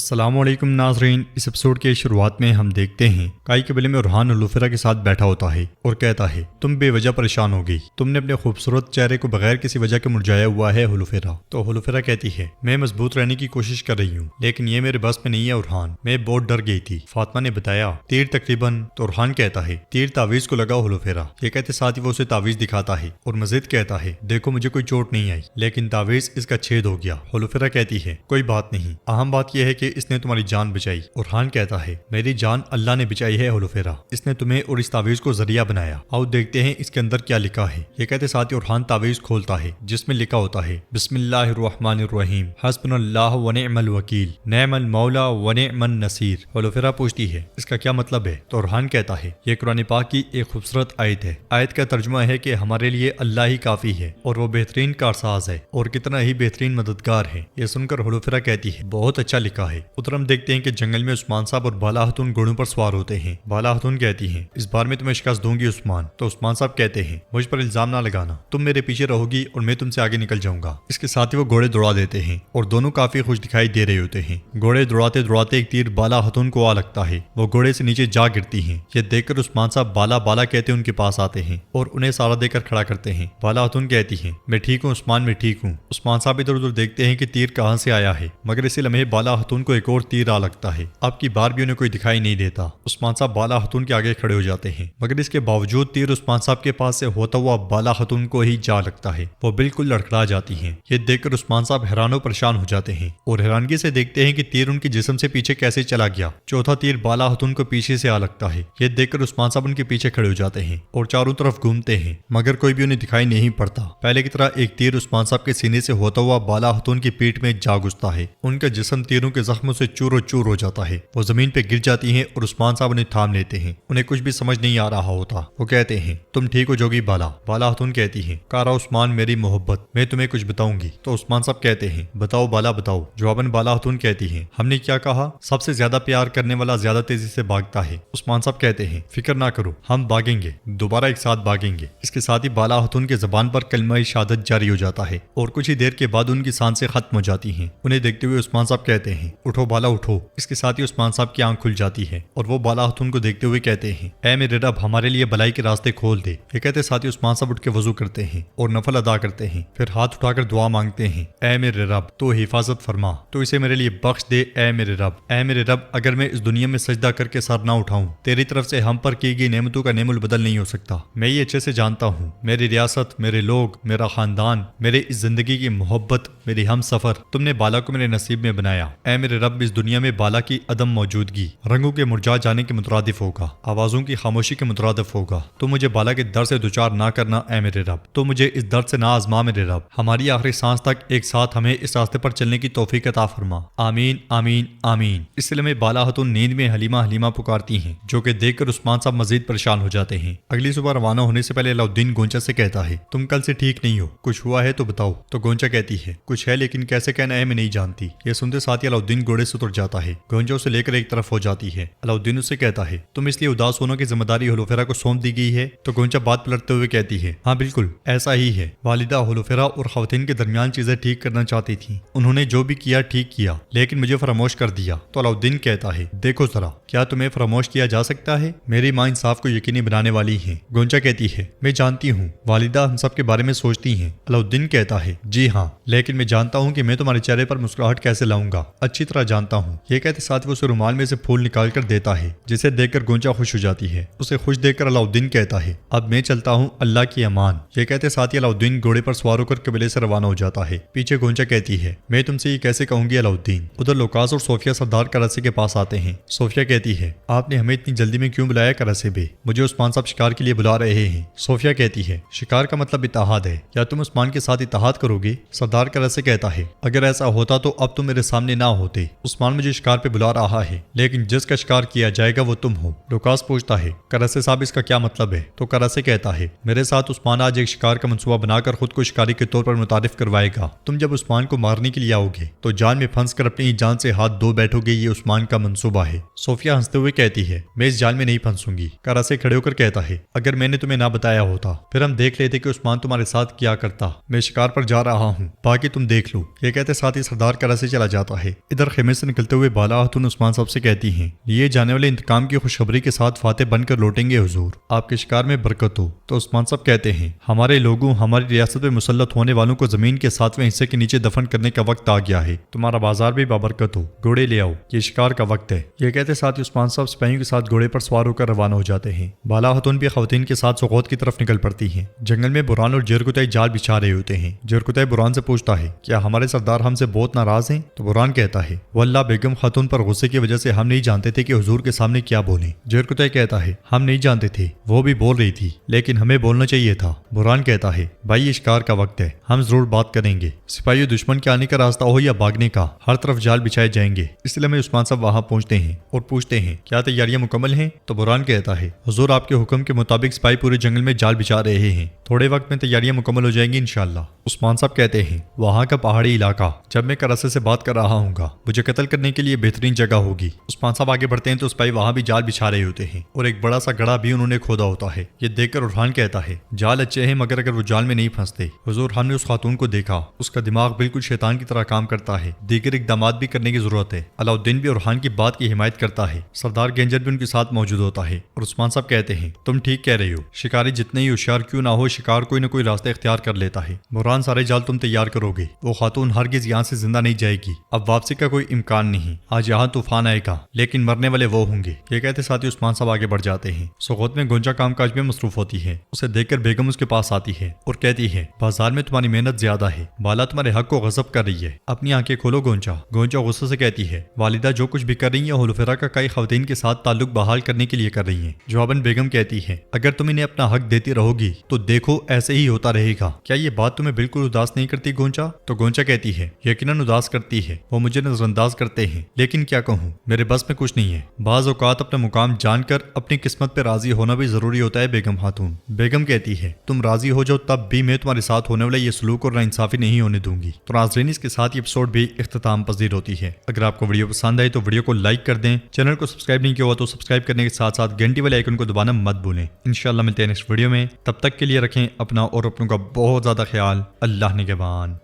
السلام علیکم ناظرین، اس ایپیسوڈ کے شروعات میں ہم دیکھتے ہیں کائی قبیلے میں ارحان ہلوفیرا کے ساتھ بیٹھا ہوتا ہے اور کہتا ہے تم بے وجہ پریشان ہو گئی، تم نے اپنے خوبصورت چہرے کو بغیر کسی وجہ کے مرجھایا ہوا ہے ہلوفیرا۔ تو ہلوفیرا کہتی ہے میں مضبوط رہنے کی کوشش کر رہی ہوں لیکن یہ میرے بس میں نہیں ہے ارحان، میں بہت ڈر گئی تھی۔ فاطمہ نے بتایا تیر تقریباً، تو ارحان کہتا ہے تیر تعویذ کو لگا ہلوفیرا۔ یہ کہتے ساتھ ہی وہ اسے تعویذ دکھاتا ہے اور مزید کہتا ہے دیکھو مجھے کوئی چوٹ نہیں آئی لیکن تعویذ اس کا چھید ہو گیا۔ ہلوفیرا کہتی ہے کوئی بات نہیں، اہم بات یہ ہے کہ اس نے تمہاری جان بچائی۔ ارحان کہتا ہے میری جان اللہ نے بچائی ہے ہلوفیرا، اس نے تمہیں اور اس تعویذ کو ذریعہ بنایا، آؤ دیکھتے ہیں اس کے اندر کیا لکھا ہے۔ یہ کہتے ساتھ ہی ارحان تعویذ کھولتا ہے جس میں لکھا ہوتا ہے بسم اللہ الرحمن الرحیم، حسبنا اللہ ونعم الوکیل، نعم المولا ونعم النصیر۔ ہلوفیرا پوچھتی ہے اس کا کیا مطلب ہے؟ تو ارحان کہتا ہے یہ قرآن پاک کی ایک خوبصورت آیت ہے۔ آیت کا ترجمہ ہے کہ ہمارے لیے اللہ ہی کافی ہے اور وہ بہترین کارساز ہے اور کتنا ہی بہترین مددگار ہے۔ یہ سن کر ہلوفیرا کہتی ہے بہت اچھا لکھا ہے۔ ادھر ہم دیکھتے ہیں کہ جنگل میں عثمان صاحب اور بالا خاتون گھوڑوں پر سوار ہوتے ہیں۔ بالا خاتون کہتی ہیں اس بار میں تمہیں شکست دوں گی عثمان۔ تو عثمان صاحب کہتے ہیں مجھ پر الزام نہ لگانا، تم میرے پیچھے رہو گی اور میں تم سے آگے نکل جاؤں گا۔ اس کے ساتھ ہی وہ گھوڑے دوڑا دیتے ہیں اور دونوں کافی خوش دکھائی دے رہے ہوتے ہیں۔ گھوڑے دوڑاتے دوڑاتے ایک تیر بالا خاتون کو آ لگتا ہے، وہ گھوڑے سے نیچے جا گرتی ہیں۔ یہ دیکھ کر عثمان صاحب بالا بالا کہتے ان کے پاس آتے ہیں اور انہیں سارا دے کر کھڑا کرتے ہیں۔ بالا خاتون کہتی ہیں میں ٹھیک ہوں عثمان، میں ٹھیک ہوں۔ عثمان صاحب ادھر ادھر دیکھتے ہیں کہ تیر کہاں سے آیا ہے، مگر اسی لمحے بالا خاتون کو ایک اور تیر آ لگتا ہے۔ اب کی بار بھی انہیں کوئی دکھائی نہیں دیتا۔ عثمان صاحب بالا خاتون کے آگے کھڑے ہو جاتے ہیں، مگر اس کے باوجود تیر عثمان صاحب کے پاس سے ہوتا ہوا بالا خاتون کو ہی جا لگتا ہے، وہ بالکل لڑکھڑا جاتی ہیں۔ یہ دیکھ کر عثمان صاحب حیران و پریشان ہو جاتے ہیں اور حیرانگی سے دیکھتے ہیں کہ تیر ان کے جسم سے پیچھے کیسے چلا گیا۔ چوتھا تیر بالا خاتون کو پیچھے سے آ لگتا ہے۔ یہ دیکھ کر عثمان صاحب ان کے پیچھے کھڑے ہو جاتے ہیں اور چاروں طرف گھومتے ہیں، مگر کوئی بھی انہیں دکھائی نہیں پڑتا۔ پہلے کی طرح ایک تیر عثمان صاحب کے سینے سے ہوتا ہوا بالا خاتون کی پیٹھ میں جا گھستا ہے، ان کا جسم تیروں کے زخموں سے چور و چور ہو جاتا ہے۔ وہ زمین پہ گر جاتی ہیں اور عثمان صاحب انہیں تھام لیتے ہیں۔ انہیں کچھ بھی سمجھ نہیں آ رہا ہوتا۔ وہ کہتے ہیں تم ٹھیک ہو جوگی بالا؟ بالا خاتون کہتی ہیں کارا عثمان میری محبت، میں تمہیں کچھ بتاؤں گی۔ تو عثمان صاحب کہتے ہیں بتاؤ بالا بتاؤ۔ جواباً بالا خاتون کہتی ہیں ہم نے کیا کہا، سب سے زیادہ پیار کرنے والا زیادہ تیزی سے بھاگتا ہے۔ عثمان صاحب کہتے ہیں فکر نہ کرو، ہم بھاگیں گے، دوبارہ ایک ساتھ بھاگیں گے۔ اس کے ساتھ ہی بالا خاتون کے زبان پر کلمہ شہادت جاری ہو جاتا ہے اور کچھ ہی دیر کے بعد ان کی سانسیں ختم ہو جاتی ہیں۔ انہیں دیکھتے ہوئے عثمان صاحب کہتے ہیں اٹھو بالا اٹھو۔ اس کے ساتھ ہی عثمان صاحب کی آنکھ کھل جاتی ہے اور وہ بالا خاتون کو دیکھتے ہوئے کہتے ہیں اے میرے رب ہمارے لیے بلائی کے راستے کھول دے۔ یہ کہتے ساتھ ہی عثمان صاحب اٹھ کے وضو کرتے ہیں اور نفل ادا کرتے ہیں، پھر ہاتھ اٹھا کر دعا مانگتے ہیں اے میرے رب تو حفاظت فرما، تو اسے میرے لیے بخش دے اے میرے رب۔ اے میرے رب اگر میں اس دنیا میں سجدہ کر کے سر نہ اٹھاؤں، تیری طرف سے ہم پر کی گئی نعمتوں کا نعم البدل نہیں ہو سکتا۔ میں یہ اچھے سے جانتا ہوں میری ریاست، میرے لوگ، میرا خاندان، میرے اس زندگی کی محبت، میری ہم سفر، تم نے بالا کو میرے نصیب میں بنایا۔ اے میرے رب اس دنیا میں بالا کی عدم موجودگی رنگوں کے مرجھا جانے کے مترادف ہوگا، آوازوں کی خاموشی کے مترادف ہوگا۔ تو مجھے بالا کے در سے دوچار نہ کرنا اے میرے رب، تو مجھے اس درد سے نہ آزما میرے رب، ہماری آخری سانس تک ایک ساتھ ہمیں اس راستے پر چلنے کی توفیق عطا فرما، آمین آمین آمین۔ اس سلسلے میں بالا خاتون نیند میں حلیمہ حلیمہ پکارتی ہیں، جو کہ دیکھ کر عثمان صاحب مزید پریشان ہو جاتے ہیں۔ اگلی صبح روانہ ہونے سے پہلے علاؤالدین گونچا سے کہتا ہے تم کل سے ٹھیک نہیں ہو، کچھ ہوا ہے تو بتاؤ۔ تو گونچا کہتی ہے کچھ ہے لیکن کیسے کہنا ہے میں نہیں جانتی۔ یہ سنتے ساتھ ہی علاؤالدین گھوڑے سے اتر جاتا ہے، گونچا اسے لے کر ایک طرف ہو جاتی ہے۔ علاؤالدین اس سے کہتا ہے تم اس لیے اداس ہونے کی ذمہ داری ہلوفیرا کو سونپ دی گئی ہے؟ تو گونچا بات پلٹتے ہوئے کہتی ہے ہاں بالکل ایسا ہی ہے، والدہ ہلوفیرا اور خواتین کے درمیان چیزیں ٹھیک کرنا چاہتی تھیں، انہوں نے جو بھی کیا ٹھیک کیا لیکن مجھے فراموش کر دیا۔ تو علاؤالدین کہتا ہے دیکھو ذرا کیا تمہیں فراموش کیا جا سکتا ہے؟ میری ماں انصاف کو یقینی بنانے والی ہیں۔ گونچا کہتی ہے میں جانتی ہوں والدہ ہم سب کے بارے میں سوچتی ہیں۔ علاؤالدین کہتا ہے جی ہاں، لیکن میں جانتا ہوں کہ میں تمہارے چہرے پر مسکراہٹ کیسے لاؤں گا، اچھی طرح جانتا ہوں۔ یہ کہتے ساتھ وہ اسے رومال میں سے پھول نکال کر دیتا ہے، جسے دیکھ کر گونچا خوش ہو جاتی ہے۔ اسے خوش دیکھ کر علاؤالدین کہتا ہے اب میں چلتا ہوں، اللہ کی امان۔ یہ کہتے ساتھ ہی علاؤالدین گھوڑے پر سوار ہو کر قبیلے سے روانہ ہو جاتا ہے۔ پیچھے گونچا کہتی ہے میں تم سے یہ کیسے کہوں گی علاؤالدین۔ ادھر لوکاس اور صوفیہ سردار کراسے کے پاس آتے ہیں۔ صوفیہ کہتی ہے آپ نے ہمیں اتنی جلدی میں کیوں بلایا کراسے بے؟ مجھے عثمان صاحب شکار کے لیے بلا رہے ہیں۔ صوفیہ کہتی ہے شکار کا مطلب اتحاد ہے، کیا تم عثمان کے ساتھ اتحاد کرو گے؟ سردار کراسے کہتا ہے اگر ایسا ہوتا تو اب تم میرے سامنے نہ ہوتے، عثمان مجھے شکار پہ بلا رہا ہے لیکن جس کا شکار کیا جائے گا وہ تم ہو۔ لوکاس پوچھتا ہے کراسے صاحب اس کا کیا مطلب ہے؟ تو کراسے کہتا ہے میرے ساتھ عثمان آج ایک شکار کا منصوبہ بنا کر خود کو شکاری کے طور پر متعارف کروائے گا۔ تم جب عثمان کو مارنے کے لیے آؤ گے تو جان میں پھنس کر اپنی جان سے ہاتھ دھو بیٹھو گے، یہ عثمان کا منصوبہ ہے۔ صوفیہ ہنستے ہوئے کہتی ہے میں اس جال میں نہیں پھنسوں گی۔ کراسے کھڑے ہو کر کہتا ہے اگر میں نے تمہیں نہ بتایا ہوتا پھر ہم دیکھ لیتے کہ عثمان تمہارے ساتھ کیا کرتا، میں شکار پر جا رہا ہوں، باقی تم دیکھ لو۔ یہ کہتے ساتھ ہی سردار کراسے چلا جاتا ہے۔ ادھر خیمے سے نکلتے ہوئے بالا خاتون عثمان صاحب سے کہتی ہیں لیے جانے والے انتقام کی خوشخبری کے ساتھ فاتح بن کر لوٹیں گے حضور، آپ کے شکار میں برکت ہو۔ تو عثمان صاحب کہتے ہیں ہمارے لوگوں ہماری ریاست میں مسلط ہونے والوں کو زمین کے 7ویں حصے کے نیچے دفن کرنے کا وقت آ گیا ہے، تمہارا بازار بھی بابرکت ہو، گھوڑے لے آؤ، یہ شکار کا وقت ہے۔ یہ کہتے ساتھ ہی عثمان صاحب سپاہیوں کے ساتھ گھوڑے پر سوار ہو کر روانہ ہو جاتے ہیں۔ بالا خاتون بھی خواتین کے ساتھ سوغوت کی طرف نکل پڑتی ہیں۔ جنگل میں برہان اور جرگتائی جال بچھا رہے ہوتے ہیں۔ جرگتائی برہان سے پوچھتا ہے کیا ہمارے سردار ہم سے بہت ناراض ہیں؟ تو برہان کہتا ہے واللہ بیگم خاتون پر غصے کی وجہ سے ہم نہیں جانتے تھے کہ حضور کے سامنے کیا بولیں۔ جرگتائی کہتا ہے ہم نہیں جانتے تھے، وہ بھی بول رہی تھی لیکن ہمیں بولنا چاہیے تھا۔ برہان کہتا ہے بھائی یہ شکار کا وقت ہے، ہم ضرور بات کریں گے، سپاہی دشمن کے آنے کا راستہ ہو یا بھاگنے کا، ہر طرف جال بچھائے جائیں گے۔ اس لیے میں عثمان صاحب وہاں پہنچتے ہیں اور پوچھتے ہیں کیا تیاریاں مکمل ہیں؟ تو برہان کہتا ہے حضور آپ کے حکم کے مطابق سپاہی پورے جنگل میں جال بچھا رہے ہیں، تھوڑے وقت میں تیاریاں مکمل ہو جائیں گی انشاءاللہ۔ عثمان صاحب کہتے ہیں وہاں کا پہاڑی علاقہ جب میں کراسے سے بات کر رہا ہوں گا مجھے قتل کرنے کے لیے بہترین جگہ ہوگی۔ عثمان صاحب آگے بڑھتے ہیں تو سپاہی وہاں بھی جال بچھا رہے ہوتے ہیں اور ایک بڑا سا گڑھا بھی انہوں نے کھودا ہوتا ہے۔ یہ دیکھ کر برہان کہتا ہے جال اچھے ہیں مگر اگر وہ جال میں نہیں پھنستے حضور ہم نے اس خاتون کو دیکھا، اس کا دماغ بالکل شیطان کی طرح کام کرتا ہے، دیگر اقدامات بھی کرنے کی ضرورت ہے۔ علاؤالدین بھی برہان کی بات کی حمایت کرتا ہے، سردار گینجر بھی ان کے ساتھ موجود ہوتا ہے اور عثمان صاحب کہتے ہیں تم ٹھیک کہہ رہے ہو، شکاری جتنے ہی ہوشیار کیوں نہ ہو شکار کوئی نہ کوئی راستہ اختیار کر لیتا ہے۔ برہان سارے جال تم تیار کرو گے، وہ خاتون ہرگز یہاں سے زندہ نہیں جائے گی، اب واپسی کا کوئی امکان نہیں، آج یہاں طوفان آئے گا لیکن مرنے والے وہ ہوں گے۔ یہ کہتے ساتھ ہی عثمان صاحب آگے بڑھ جاتے ہیں۔ سوغوت میں گونجا کام کاج میں مصروف ہوتی ہے، اسے دیکھ کر بیگم اس کے پاس آتی ہے اور کہتی ہے بازار میں تمہاری محنت زیادہ ہے، بالا تمہارے حق کو غصب کر رہی ہے، اپنی آنکھیں کھولو گونجا۔ گونجا غصے سے کہتی ہے والدہ جو کچھ بھی کر رہی ہیں حلفرا کا کئی خواتین کے ساتھ تعلق بحال کرنے کے لیے کر رہی ہیں۔ جواباً بیگم کہتی ہے اگر تم انہیں اپنا حق دیتی رہو گی تو دیکھو ایسے ہی ہوتا رہے گا۔ کیا یہ بات تمہیں بالکل اداس نہیں کرتی گونجا؟ تو گونجا کہتی ہے یقیناً اداس کرتی ہے، وہ مجھے نظر انداز کرتے ہیں لیکن کیا کہوں میرے بس میں کچھ نہیں ہے، بعض اوقات اپنا مقام جان کر اپنی قسمت پہ راضی ہونا بھی ضروری ہوتا ہے بیگم خاتون۔ بیگم کہتی ہے تم راضی ہو جاؤ تب بھی میں تمہارے ساتھ ہونے والا یہ سلوک اور ناانصافی نہیں ہونے دوں گی۔ تو ناظرین اس کے ساتھ یہ ایپیسوڈ بھی اختتام پذیر ہوتی ہے۔ اگر آپ کو ویڈیو پسند آئی تو ویڈیو کو لائک کر دیں، چینل کو سبسکرائب نہیں کیا ہوا تو سبسکرائب کرنے کے ساتھ ساتھ گھنٹی والے آئیکن کو دبانا مت بھولیں۔ انشاءاللہ ملتے ہیں نیکسٹ ویڈیو میں، تب تک کے لیے رکھیں اپنا اور اپنوں کا بہت زیادہ خیال۔ اللہ نگہبان۔